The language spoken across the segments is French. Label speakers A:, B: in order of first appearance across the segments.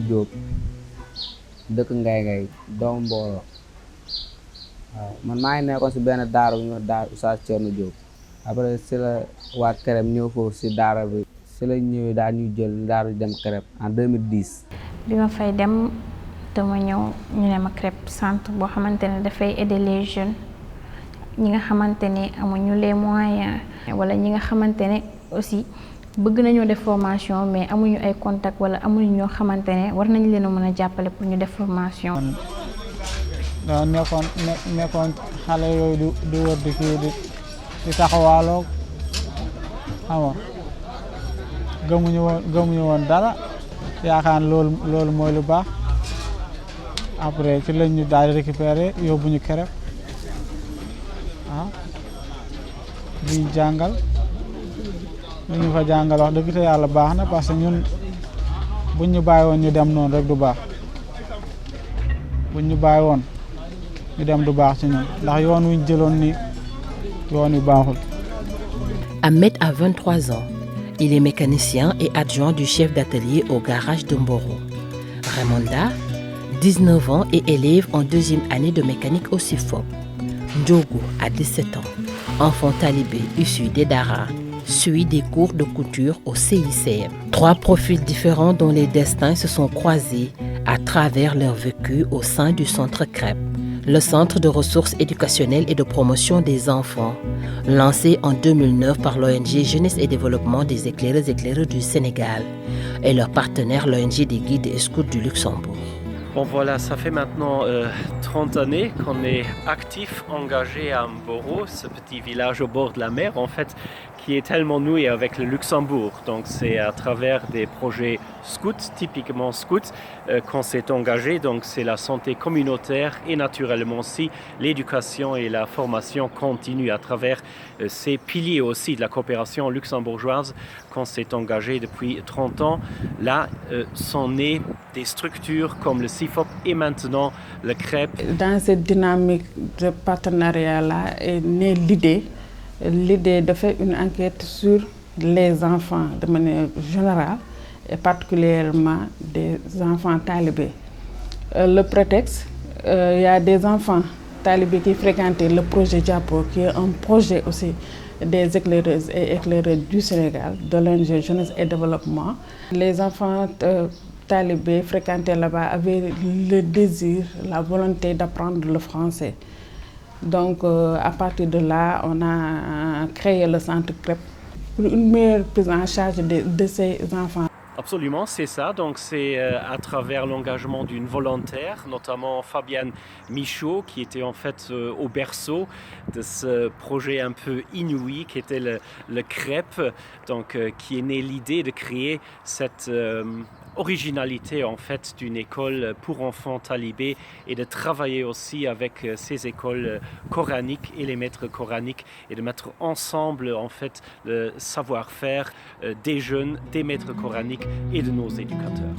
A: Diop dëkk Ngay Ngay doomu Mboro waaw man maa ngi nekkoon si benn daara bu ñuy wax daara Oustaz Thierno Diop après si la waa CREP ñëw foofu si daara bi si la ñëwee daal ñuy jël daal di dem CREP en 2010.
B: bi ma fay dem dama ñëw ñu ne ma CREP centre boo xamante ne dafay aider les jeunes ñi nga xamante ne amuñu les moyens wala ñi nga xamante ne aussi bëgg nañoo def formation mais amuñu ay contact wala amuñu ñoo xamante ne war nañ leen a mën a jàppale pour ñu def formation.
C: da nekkoon xale yooyu di wër di kii di taxawaaloo xam nga gëmuñu woon dara yaakaar loolu mooy lu baax après ci lañ ñu daal di récupérer yóbbu ñu CREP di jàngal li ñu fa jàngal wax dëgg te yàlla baax na parce que ñun buñ ñu bàyyi woon ñu dem noonu rek du baax buñ ñu bàyyi woon ñu dem du baax ci ñun ndax yoon wi ñu jëloon ni yoon wi baaxul.
D: Ahmed a 23 ans. Il est mécanicien et adjoint du chef d'atelier au garage de Mboro. Raimonda, 19 ans et élève en deuxième année de mécanique au CIFOP. Ndiogo a 17 ans, enfant talibé issu des Dara, suit des cours de couture au CICM. 3 profils différents dont les destins se sont croisés à travers leur vécu au sein du centre CREP, le centre de ressources éducationnelles et de promotion des enfants, lancé en 2009 par l'ONG Jeunesse et Développement des éclaireurs du Sénégal et leur partenaire l'ONG des guides et scouts du Luxembourg.
E: Bon voilà, ça fait maintenant 30 années qu'on est actif, engagé à Mboro, ce petit village au bord de la mer en fait, qui est tellement noué avec le Luxembourg. Donc c'est à travers des projets scouts, typiquement scouts, qu'on s'est engagé. Donc c'est la santé communautaire et naturellement aussi l'éducation et la formation continue à travers ces piliers aussi de la coopération luxembourgeoise qu'on s'est engagé depuis 30 ans. Là sont nées des structures comme le CIFOP et maintenant le CREP.
F: Dans cette dynamique de partenariat-là est née l'idée de faire une enquête sur les enfants de manière générale et particulièrement des enfants talibés. Le prétexte, il y a des enfants talibés qui fréquentaient le projet Diapo, qui est un projet aussi des éclaireuses et éclaireurs du Sénégal, de l'ONG Jeunesse et Développement. Les enfants talibés fréquentés là-bas avaient le désir, la volonté d'apprendre le français. Donc à partir de là, on a créé le centre CREP pour une meilleure prise en charge de ces enfants.
E: Absolument, c'est ça. Donc c'est à travers l'engagement d'une volontaire, notamment Fabienne Michaud, qui était en fait au berceau de ce projet un peu inouï qui était le CREP, donc qui est née l'idée de créer cette originalité en fait d'une école pour enfants talibés et de travailler aussi avec ces écoles coraniques et les maîtres coraniques et de mettre ensemble en fait le savoir-faire des jeunes, des maîtres coraniques et de nos éducateurs.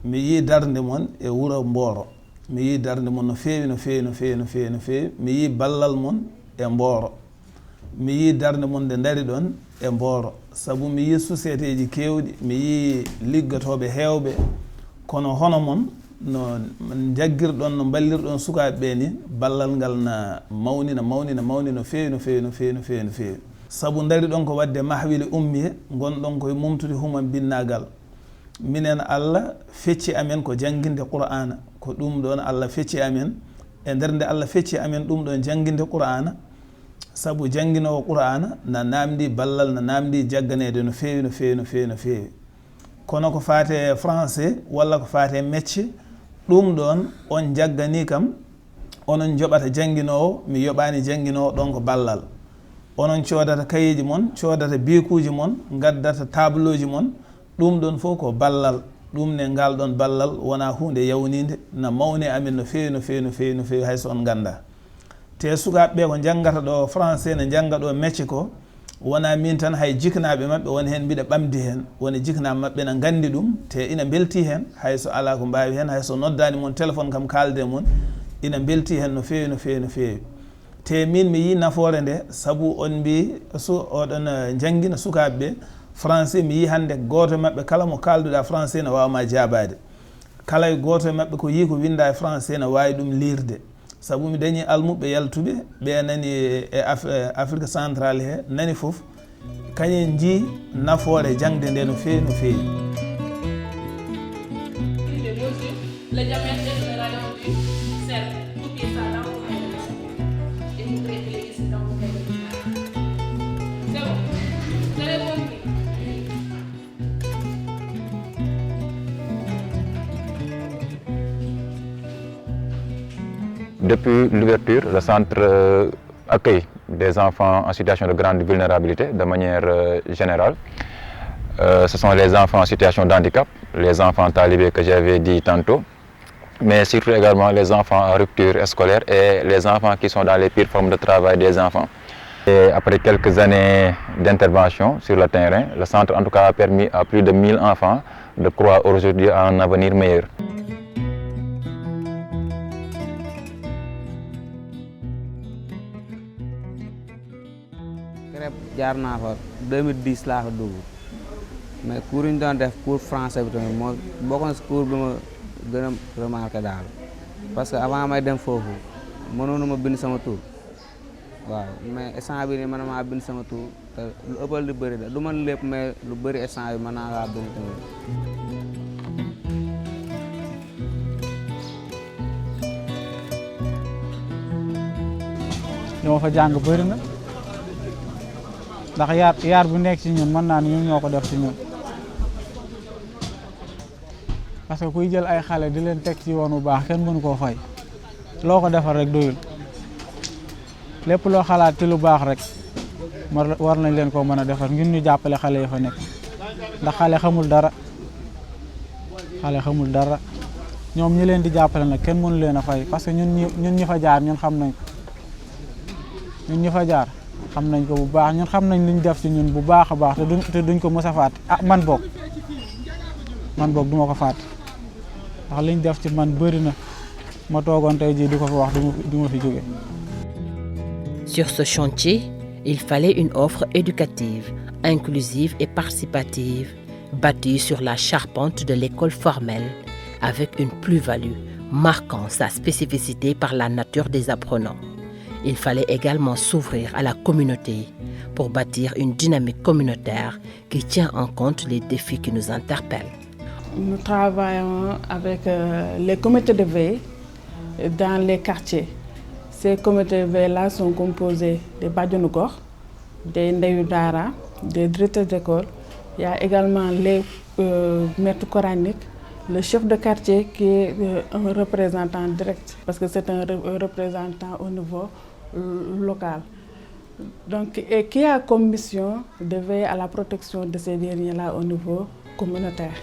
G: mi yi darde mon e wuro Mboro mi yi darde mon no feewi no feewi no feewi no feewi no feewi mi yi ballal mon e Mboro mi yi darde mon de dari ɗon e Mboro sabu mi yi société ji kewɗi mi yi liggotoɓe hewɓe kono hono mon no jaggirɗon no ballirɗon sukaɓe ɓe ni ballal ngal na mawni no feewi no feewi no feewi no feewi no feewi sabu dari ɗon ko wadde mahwili ummiye gonɗon koye mumtude human binnagal minen Allah fecci amen ko janginde Qur'ana ko ɗum ɗon Allah fecci amen e nder nde Allah fecci amen ɗum ɗon janginde Qur'ana sabu janginowo Qur'ana na namdi ballal na namdi jagganede no feewi no feewi no feewi no feewi kono ko faate français walla ko faate métier ɗum ɗon on jaggani kam onon joɓata janginowo mi yoɓani janginowo ɗon ko ballal onon coodata kayeji mon coodata bikuji mon gaddata tableau ji mon ɗum ɗon fof ko ballal ɗum ne ngal ɗon ballal wona hunde yawnide na mawni amin no feewi no feewi no feewi no feewi hayso on ganda te sukaɓe ɓe ko jangata ɗo français ne janga ɗo métier ko wona min tan hay jiknaɓe mabɓe woni hen mbiɗa ɓamdi hen woni jiknaɓe mabɓe ne gandi ɗum te ina belti hen hayso ala ko mbawi hen hayso noddani mon téléphone kam kalde mon ina belti hen no feewi no feewi no feewi te min mi yi nafoore nde sabu on mbi oɗon jangguina sukaɓe ɓe français mi yi hande goto mabɓe kala mo kalduɗa français ne wawma jabade kala e goto e mabɓe ko yi ko winda e français ne wawi ɗum lirde sabu mi dañi almuɓe yaltuɓe ɓe nani e Afrique centrale he nani foof kañen ji nafoore jangde nde no fewi no fewi.
H: Le diamètre de la rayon du cercle, coupez ça dans vos mains et vous préférez ici dans vos mains. C'est bon. Vous avez compris.
I: Depuis l'ouverture, le centre accueille des enfants en situation de grande vulnérabilité de manière générale. Ce sont les enfants en situation de handicap, les enfants talibés que j'avais dit tantôt, mais surtout également les enfants en rupture scolaire et les enfants qui sont dans les pires formes de travail des enfants. Et après quelques années d'intervention sur le terrain, le centre en tout cas a permis à plus de 1000 enfants de croire aujourd'hui à un avenir meilleur.
A: CREP jaar naa fa 2010 laa fa dugg mais cours yi ñu doon def cours français bi tamit moo bokk na si cours bi ma gën a remarqué daal parce que avant may dem foofu mënoon ma bind sama tur waaw mais instant bi nii man maa bind sama tur te lu ëppal lu bëri du man lépp mais lu bëri instant bi mën naa laa bind tamit.
C: li ma fa jàng bëri na ndax yaar bu nekk ci ñun mën naa ni ñun ñoo ko def ci ñun parce que kuy jël ay xale di leen teg ci yoon bu baax kenn mënu koo fay loo ko defar rek doyul lépp loo xalaat ci lu baax rek war nañ leen koo mën a defar ngir ñu jàppale xale yi fa nekk ndax xale xamul dara ñoom ñi leen di jàppale nag kenn mënu leen a fay parce que ñun ñi fa jaar ñun xam nañ ko ñun ñi fa jaar xam nañ ko bu baax ñun xam nañ li ñu def ci ñun bu baax a baax te duñ ko mës a fàtte ah man boog duma ko fàtte ndax li ñu def ci man bëri na ma toogoon tey jii di ko fa wax du ma fi jóge.
D: Sur ce chantier, il fallait une offre éducative, inclusive et participative, bâtie sur la charpente de l'école formelle, avec une plus-value marquant sa spécificité par la nature des apprenants. Il fallait également s'ouvrir à la communauté pour bâtir une dynamique communautaire qui tient en compte les défis qui nous interpellent.
F: Nous travaillons avec les comités de veille dans les quartiers. Ces comités de veille-là sont composés des Badiounou Gox, des Ndeyu Dara, des directeurs d'école. Il y a également les maîtres coraniques, le chef de quartier qui est un représentant direct, parce que c'est un représentant au niveau local. Donc, et qui a comme mission de veiller à la protection de ces derniers-là au niveau communautaire.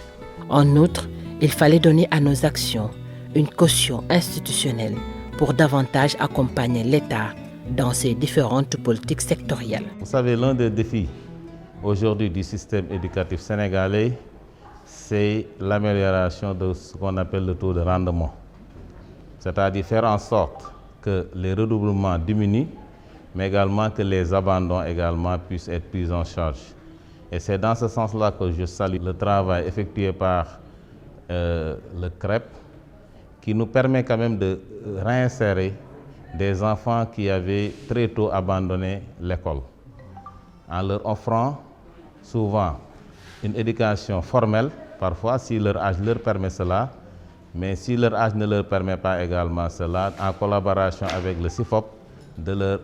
D: En outre, il fallait donner à nos actions une caution institutionnelle pour davantage accompagner l'État dans ses différentes politiques sectorielles.
J: Vous savez, l'un des défis aujourd'hui du système éducatif sénégalais, c'est l'amélioration de ce qu'on appelle le taux de rendement. C'est-à-dire faire en sorte que les redoublements diminuent, mais également que les abandons également puissent être pris en charge. Et c'est dans ce sens-là que je salue le travail effectué par le CREP, qui nous permet quand même de réinsérer des enfants qui avaient très tôt abandonné l'école, en leur offrant souvent une éducation formelle, parfois si leur âge leur permet cela, mais si leur âge ne leur permet pas également cela, en collaboration avec le CIFOP, de leur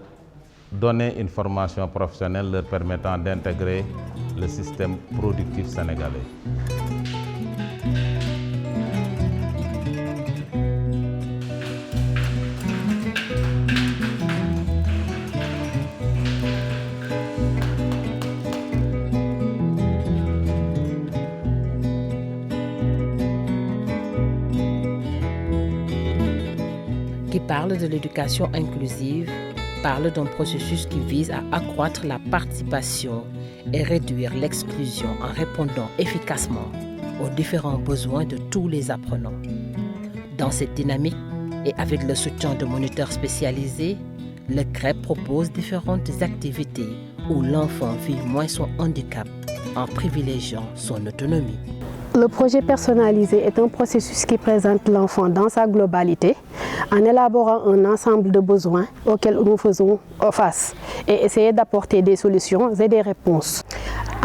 J: donner une formation professionnelle leur permettant d'intégrer le système productif sénégalais.
D: Qui parle de l'éducation inclusive, parle d'un processus qui vise à accroître la participation et réduire l'exclusion en répondant efficacement aux différents besoins de tous les apprenants. Dans cette dynamique et avec le soutien de moniteurs spécialisés, le CREP propose différentes activités où l'enfant vit moins son handicap en privilégiant son autonomie.
K: Le projet personnalisé est un processus qui présente l'enfant dans sa globalité en élaborant un ensemble de besoins auxquels nous faisons face et essayer d'apporter des solutions et des réponses.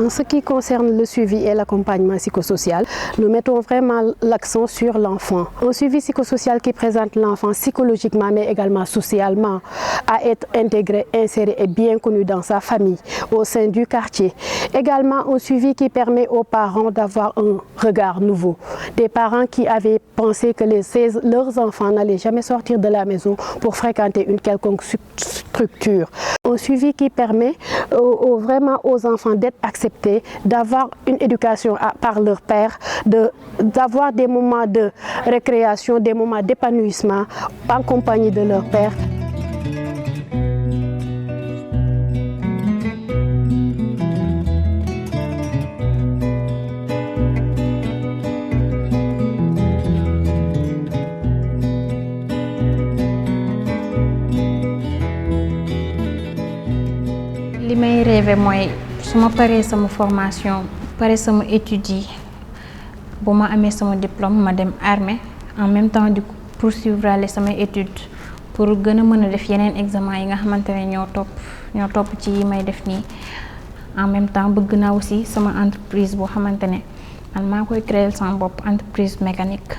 K: En ce qui concerne le suivi et l'accompagnement psychosocial, nous mettons vraiment l'accent sur l'enfant. Un suivi psychosocial qui présente l'enfant psychologiquement mais également socialement à être intégré, inséré et bien connu dans sa famille, au sein du quartier. Également un suivi qui permet aux parents d'avoir un regard nouveau. Des parents qui avaient pensé que leurs enfants n'allaient jamais sortir de la maison pour fréquenter une quelconque structure. Un suivi qui permet vraiment aux enfants d'être acceptés, d'avoir une éducation par leur père, d'avoir des moments de récréation, des moments d'épanouissement en compagnie de leur père.
B: li may rêvé mooy su ma paree sama formation pare sama études yi bu ma amee sama diplôme ma dem armée en même temps di poursuivre samay études pour gën a mën a def yeneen examen yi nga xamante ne ñoo topp ci yi may def nii. En même temps bëgg naa aussi sama entreprise boo xamante ne man maa koy créer sama bopp entreprise mécanique.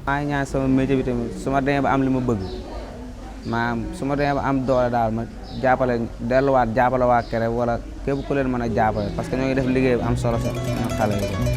A: maa ngi ñaan sama métier bi tamit su ma demee ba am li ma bëgg maanaam su ma demee ba am doole daal ma delluwaat jàppale waa CREP wala képp ku leen mën a jàppale parce que ñoo ngi def liggéey bu am solo sax xale yi.